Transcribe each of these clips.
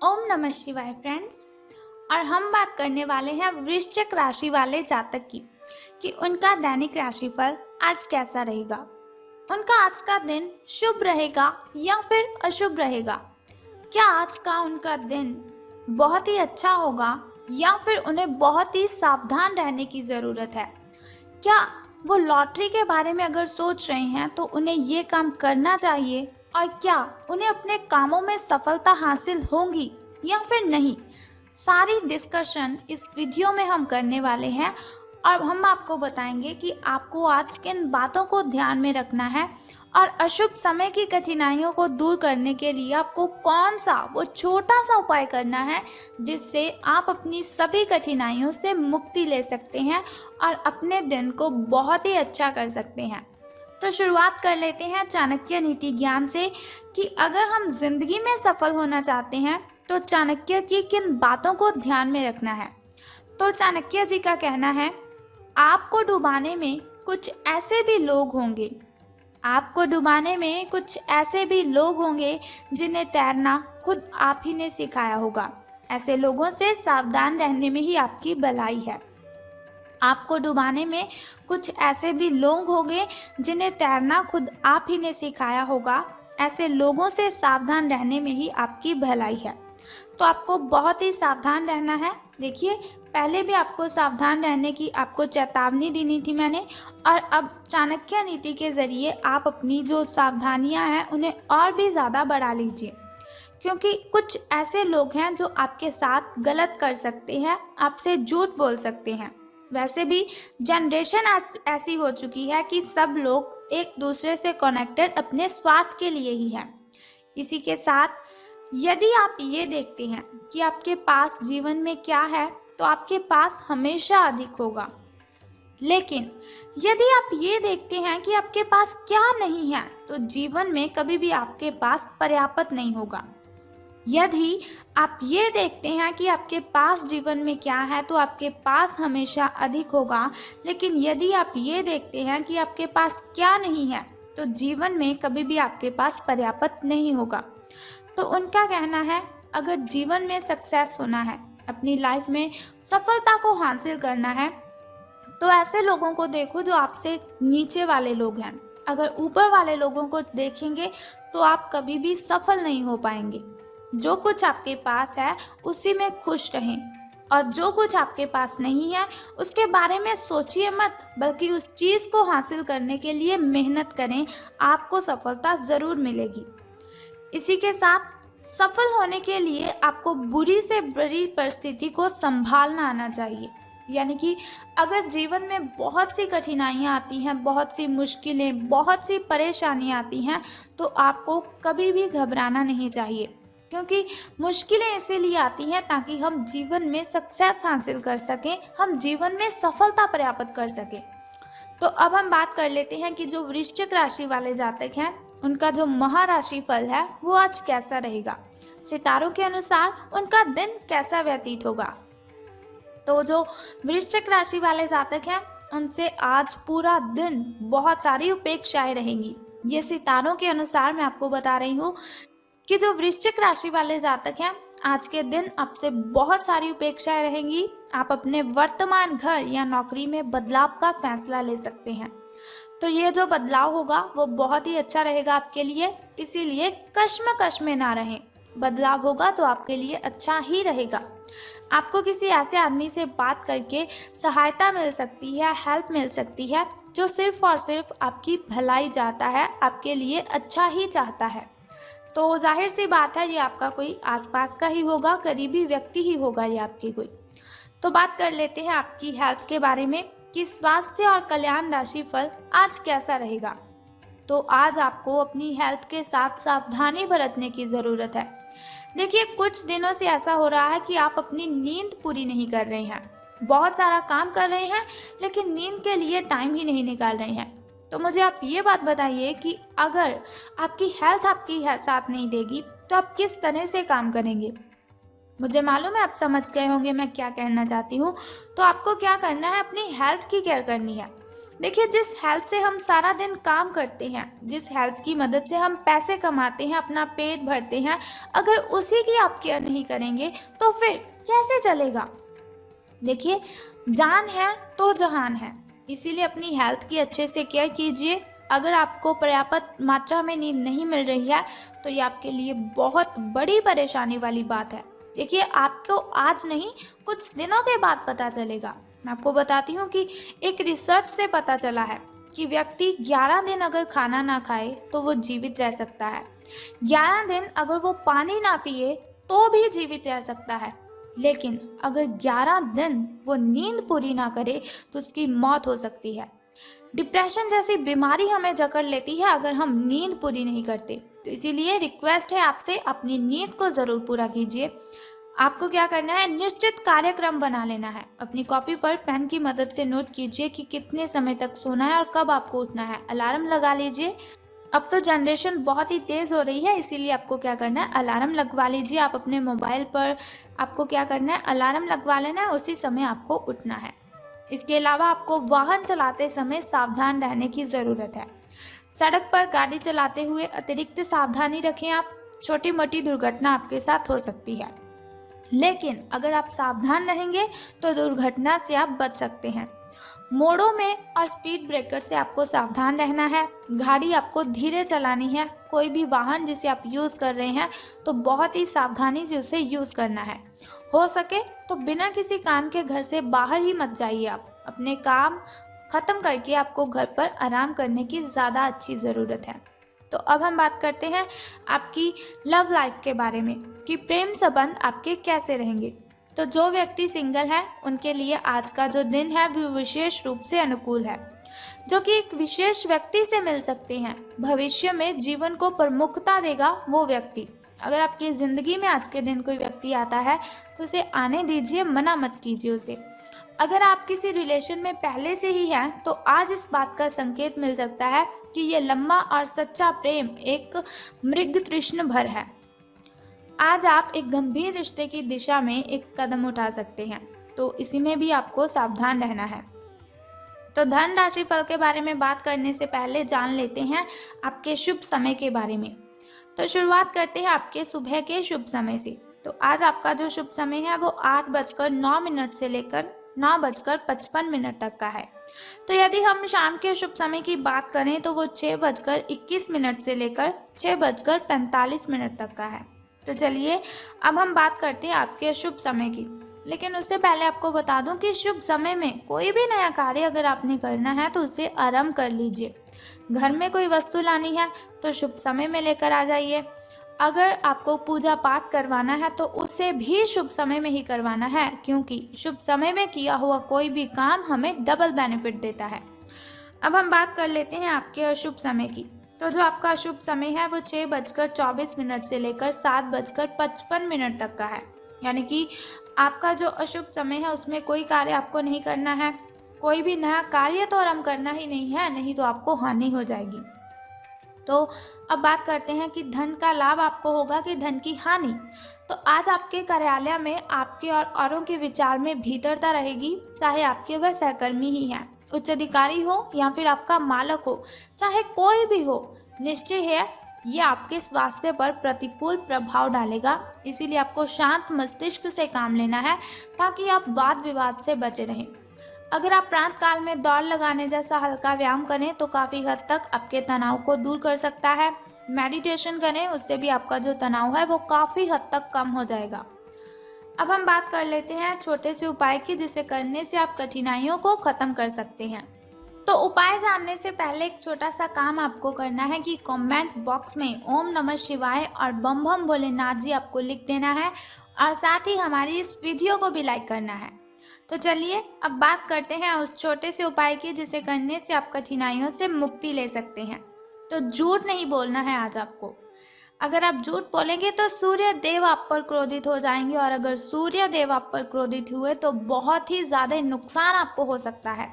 ओम नमः शिवाय फ्रेंड्स। और हम बात करने वाले हैं वृश्चिक राशि वाले जातक की कि उनका दैनिक राशिफल आज कैसा रहेगा। उनका आज का दिन शुभ रहेगा या फिर अशुभ रहेगा। क्या आज का उनका दिन बहुत ही अच्छा होगा या फिर उन्हें बहुत ही सावधान रहने की ज़रूरत है। क्या वो लॉटरी के बारे में अगर सोच रहे हैं तो उन्हें ये काम करना चाहिए, और क्या उन्हें अपने कामों में सफलता हासिल होगी या फिर नहीं। सारी डिस्कशन इस वीडियो में हम करने वाले हैं और हम आपको बताएंगे कि आपको आज किन बातों को ध्यान में रखना है और अशुभ समय की कठिनाइयों को दूर करने के लिए आपको कौन सा वो छोटा सा उपाय करना है जिससे आप अपनी सभी कठिनाइयों से मुक्ति ले सकते हैं और अपने दिन को बहुत ही अच्छा कर सकते हैं। तो शुरुआत कर लेते हैं चाणक्य नीति ज्ञान से कि अगर हम जिंदगी में सफल होना चाहते हैं तो चाणक्य की किन बातों को ध्यान में रखना है। तो चाणक्य जी का कहना है, आपको डुबाने में कुछ ऐसे भी लोग होंगे, आपको डुबाने में कुछ ऐसे भी लोग होंगे जिन्हें तैरना खुद आप ही ने सिखाया होगा। ऐसे लोगों से सावधान रहने में ही आपकी भलाई है। आपको डुबाने में कुछ ऐसे भी लोग होंगे जिन्हें तैरना खुद आप ही ने सिखाया होगा। ऐसे लोगों से सावधान रहने में ही आपकी भलाई है। तो आपको बहुत ही सावधान रहना है। देखिए, पहले भी आपको सावधान रहने की आपको चेतावनी देनी थी मैंने, और अब चाणक्य नीति के ज़रिए आप अपनी जो सावधानियां हैं उन्हें और भी ज़्यादा बढ़ा लीजिए, क्योंकि कुछ ऐसे लोग हैं जो आपके साथ गलत कर सकते हैं, आपसे झूठ बोल सकते हैं। वैसे भी जनरेशन आज ऐसी हो चुकी है कि सब लोग एक दूसरे से कनेक्टेड अपने स्वार्थ के लिए ही हैं। इसी के साथ यदि आप ये देखते हैं कि आपके पास जीवन में क्या है तो आपके पास हमेशा अधिक होगा, लेकिन यदि आप ये देखते हैं कि आपके पास क्या नहीं है तो जीवन में कभी भी आपके पास पर्याप्त नहीं होगा। यदि आप ये देखते हैं कि आपके पास जीवन में क्या है तो आपके पास हमेशा अधिक होगा, लेकिन यदि आप ये देखते हैं कि आपके पास क्या नहीं है तो जीवन में कभी भी आपके पास पर्याप्त नहीं होगा। तो उनका कहना है, अगर जीवन में सक्सेस होना है, अपनी लाइफ में सफलता को हासिल करना है, तो ऐसे लोगों को देखो जो आपसे नीचे वाले लोग हैं। अगर ऊपर वाले लोगों को देखेंगे तो आप कभी भी सफल नहीं हो पाएंगे। जो कुछ आपके पास है उसी में खुश रहें, और जो कुछ आपके पास नहीं है उसके बारे में सोचिए मत, बल्कि उस चीज़ को हासिल करने के लिए मेहनत करें। आपको सफलता ज़रूर मिलेगी। इसी के साथ सफल होने के लिए आपको बुरी से बुरी परिस्थिति को संभालना आना चाहिए। यानी कि अगर जीवन में बहुत सी कठिनाइयाँ आती हैं, बहुत सी मुश्किलें, बहुत सी परेशानियाँ आती हैं, तो आपको कभी भी घबराना नहीं चाहिए, क्योंकि मुश्किलें इसीलिए आती हैं ताकि हम जीवन में सक्सेस हासिल कर सकें, हम जीवन में सफलता प्राप्त कर सकें। तो अब हम बात कर लेते हैं कि जो वृश्चिक राशि वाले जातक हैं उनका जो महाराशि फल है वो आज कैसा रहेगा। सितारों के अनुसार उनका दिन कैसा व्यतीत होगा। तो जो वृश्चिक राशि वाले जातक हैं उनसे आज पूरा दिन बहुत सारी उपेक्षाएं रहेंगी। ये सितारों के अनुसार मैं आपको बता रही हूँ कि जो वृश्चिक राशि वाले जातक हैं आज के दिन आपसे बहुत सारी उपेक्षाएं रहेंगी। आप अपने वर्तमान घर या नौकरी में बदलाव का फैसला ले सकते हैं। तो ये जो बदलाव होगा वो बहुत ही अच्छा रहेगा आपके लिए, इसीलिए कश्मकश में ना रहें। बदलाव होगा तो आपके लिए अच्छा ही रहेगा। आपको किसी ऐसे आदमी से बात करके सहायता मिल सकती है, हेल्प मिल सकती है, जो सिर्फ और सिर्फ आपकी भलाई चाहता है, आपके लिए अच्छा ही चाहता है। तो जाहिर सी बात है ये आपका कोई आसपास का ही होगा, करीबी व्यक्ति ही होगा ये आपकी कोई। तो बात कर लेते हैं आपकी हेल्थ के बारे में कि स्वास्थ्य और कल्याण राशि फल आज कैसा रहेगा। तो आज आपको अपनी हेल्थ के साथ सावधानी बरतने की ज़रूरत है। देखिए, कुछ दिनों से ऐसा हो रहा है कि आप अपनी नींद पूरी नहीं कर रहे हैं, बहुत सारा काम कर रहे हैं लेकिन नींद के लिए टाइम ही नहीं निकाल रहे हैं। तो मुझे आप ये बात बताइए कि अगर आपकी हेल्थ आपकी साथ नहीं देगी तो आप किस तरह से काम करेंगे। मुझे मालूम है आप समझ गए होंगे मैं क्या कहना चाहती हूँ। तो आपको क्या करना है, अपनी हेल्थ की केयर करनी है। देखिए, जिस हेल्थ से हम सारा दिन काम करते हैं, जिस हेल्थ की मदद से हम पैसे कमाते हैं, अपना पेट भरते हैं, अगर उसी की आप केयर नहीं करेंगे तो फिर कैसे चलेगा। देखिए, जान है तो जहान है, इसीलिए अपनी हेल्थ की अच्छे से केयर कीजिए। अगर आपको पर्याप्त मात्रा में नींद नहीं मिल रही है तो ये आपके लिए बहुत बड़ी परेशानी वाली बात है। देखिए, आपको आज नहीं, कुछ दिनों के बाद पता चलेगा। मैं आपको बताती हूँ कि एक रिसर्च से पता चला है कि व्यक्ति 11 दिन अगर खाना ना खाए तो वो जीवित रह सकता है। 11 दिन अगर वो पानी ना पिए तो भी जीवित रह सकता है। लेकिन अगर 11 दिन वो नींद पूरी ना करे तो उसकी मौत हो सकती है। डिप्रेशन जैसी बीमारी हमें जकड़ लेती है अगर हम नींद पूरी नहीं करते। तो इसीलिए रिक्वेस्ट है आपसे, अपनी नींद को ज़रूर पूरा कीजिए। आपको क्या करना है, निश्चित कार्यक्रम बना लेना है। अपनी कॉपी पर पेन की मदद से नोट कीजिए कि कितने समय तक सोना है और कब आपको उठना है। अलार्म लगा लीजिए। अब तो जनरेशन बहुत ही तेज़ हो रही है, इसीलिए आपको क्या करना है, अलार्म लगवा लीजिए। आप अपने मोबाइल पर आपको क्या करना है, अलार्म लगवा लेना है, उसी समय आपको उठना है। इसके अलावा आपको वाहन चलाते समय सावधान रहने की ज़रूरत है। सड़क पर गाड़ी चलाते हुए अतिरिक्त सावधानी रखें आप। छोटी मोटी दुर्घटना आपके साथ हो सकती है, लेकिन अगर आप सावधान रहेंगे तो दुर्घटना से आप बच सकते हैं। मोड़ों में और स्पीड ब्रेकर से आपको सावधान रहना है। गाड़ी आपको धीरे चलानी है। कोई भी वाहन जिसे आप यूज़ कर रहे हैं तो बहुत ही सावधानी से उसे यूज़ करना है। हो सके तो बिना किसी काम के घर से बाहर ही मत जाइए। आप अपने काम ख़त्म करके आपको घर पर आराम करने की ज़्यादा अच्छी ज़रूरत है। तो अब हम बात करते हैं आपकी लव लाइफ के बारे में कि प्रेम संबंध आपके कैसे रहेंगे। तो जो व्यक्ति सिंगल है उनके लिए आज का जो दिन है वो विशेष रूप से अनुकूल है, जो कि एक विशेष व्यक्ति से मिल सकते हैं। भविष्य में जीवन को प्रमुखता देगा वो व्यक्ति। अगर आपकी ज़िंदगी में आज के दिन कोई व्यक्ति आता है तो उसे आने दीजिए, मना मत कीजिए उसे। अगर आप किसी रिलेशन में पहले से ही हैं तो आज इस बात का संकेत मिल सकता है कि ये लंबा और सच्चा प्रेम एक मृग तृष्ण भर है। आज आप एक गंभीर रिश्ते की दिशा में एक कदम उठा सकते हैं, तो इसी में भी आपको सावधान रहना है। तो धन राशि फल के बारे में बात करने से पहले जान लेते हैं आपके शुभ समय के बारे में। तो शुरुआत करते हैं आपके सुबह के शुभ समय से। तो आज आपका जो शुभ समय है वो 8:09 से लेकर 9:55 तक का है। तो यदि हम शाम के शुभ समय की बात करें तो वो 6:21 से लेकर 6:45 तक का है। तो चलिए अब हम बात करते हैं आपके शुभ समय की। लेकिन उससे पहले आपको बता दूं कि शुभ समय में कोई भी नया कार्य अगर आपने करना है तो उसे आरंभ कर लीजिए। घर में कोई वस्तु लानी है तो शुभ समय में लेकर आ जाइए। अगर आपको पूजा पाठ करवाना है तो उसे भी शुभ समय में ही करवाना है, क्योंकि शुभ समय में किया हुआ कोई भी काम हमें डबल बेनिफिट देता है। अब हम बात कर लेते हैं आपके अशुभ समय की। तो जो आपका अशुभ समय है वो 6:24 से लेकर 7:55 तक का है। यानी कि आपका जो अशुभ समय है उसमें कोई कार्य आपको नहीं करना है। कोई भी नया कार्य तो आरंभ करना ही नहीं है, नहीं तो आपको हानि हो जाएगी। तो अब बात करते हैं कि धन का लाभ आपको होगा कि धन की हानि। तो आज आपके कार्यालय में आपके और औरों के विचार में भीतरता रहेगी, चाहे आपके वह सहकर्मी ही हैं, उच्च अधिकारी हो या फिर आपका मालक हो, चाहे कोई भी हो। निश्चय है ये आपके स्वास्थ्य पर प्रतिकूल प्रभाव डालेगा। इसीलिए आपको शांत मस्तिष्क से काम लेना है ताकि आप वाद विवाद से बचे रहें। अगर आप प्रातः काल में दौड़ लगाने जैसा हल्का व्यायाम करें तो काफ़ी हद तक आपके तनाव को दूर कर सकता है। मेडिटेशन करें, उससे भी आपका जो तनाव है वो काफ़ी हद तक कम हो जाएगा। अब हम बात कर लेते हैं छोटे से उपाय की, जिसे करने से आप कठिनाइयों को ख़त्म कर सकते हैं। तो उपाय जानने से पहले एक छोटा सा काम आपको करना है कि कमेंट बॉक्स में ओम नमः शिवाय और बम बम भोलेनाथ जी आपको लिख देना है, और साथ ही हमारी इस वीडियो को भी लाइक करना है। तो चलिए अब बात करते हैं उस छोटे से उपाय की, जिसे करने से आप कठिनाइयों से मुक्ति ले सकते हैं। तो झूठ नहीं बोलना है आज आपको। अगर आप झूठ बोलेंगे तो सूर्य देव आप पर क्रोधित हो जाएंगे, और अगर सूर्य देव आप पर क्रोधित हुए तो बहुत ही ज़्यादा नुकसान आपको हो सकता है।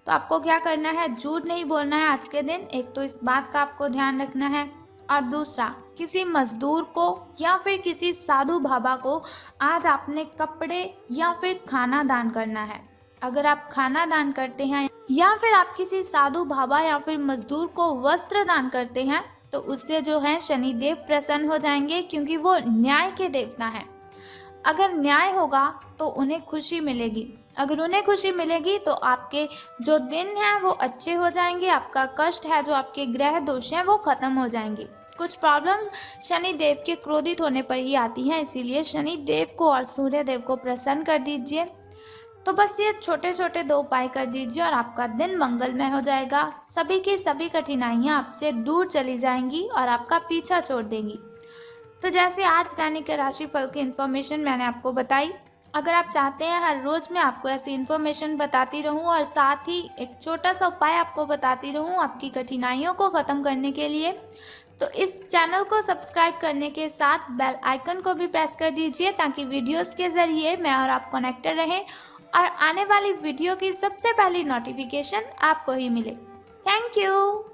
तो आपको क्या करना है, झूठ नहीं बोलना है आज के दिन। एक तो इस बात का आपको ध्यान रखना है, और दूसरा किसी मजदूर को या फिर किसी साधु बाबा को आज आपने कपड़े या फिर खाना दान करना है। अगर आप खाना दान करते हैं या फिर आप किसी साधु बाबा या फिर मजदूर को वस्त्र दान करते हैं तो उससे जो है शनिदेव प्रसन्न हो जाएंगे, क्योंकि वो न्याय के देवता हैं। अगर न्याय होगा तो उन्हें खुशी मिलेगी। अगर उन्हें खुशी मिलेगी तो आपके जो दिन हैं वो अच्छे हो जाएंगे, आपका कष्ट है, जो आपके ग्रह दोष हैं वो खत्म हो जाएंगे। कुछ प्रॉब्लम्स शनि देव के क्रोधित होने पर ही आती हैं, इसीलिए शनि देव को और सूर्य देव को प्रसन्न कर दीजिए। तो बस ये छोटे छोटे 2 उपाय कर दीजिए और आपका दिन मंगलमय हो जाएगा। सभी की सभी कठिनाइयाँ आपसे दूर चली जाएंगी और आपका पीछा छोड़ देंगी। तो जैसे आज दैनिक राशिफल की इन्फॉर्मेशन मैंने आपको बताई, अगर आप चाहते हैं हर रोज़ मैं आपको ऐसी इन्फॉर्मेशन बताती रहूं और साथ ही एक छोटा सा उपाय आपको बताती रहूं आपकी कठिनाइयों को ख़त्म करने के लिए, तो इस चैनल को सब्सक्राइब करने के साथ बेल आइकन को भी प्रेस कर दीजिए, ताकि वीडियोस के ज़रिए मैं और आप कनेक्टेड रहें और आने वाली वीडियो की सबसे पहली नोटिफिकेशन आपको ही मिले। Thank you.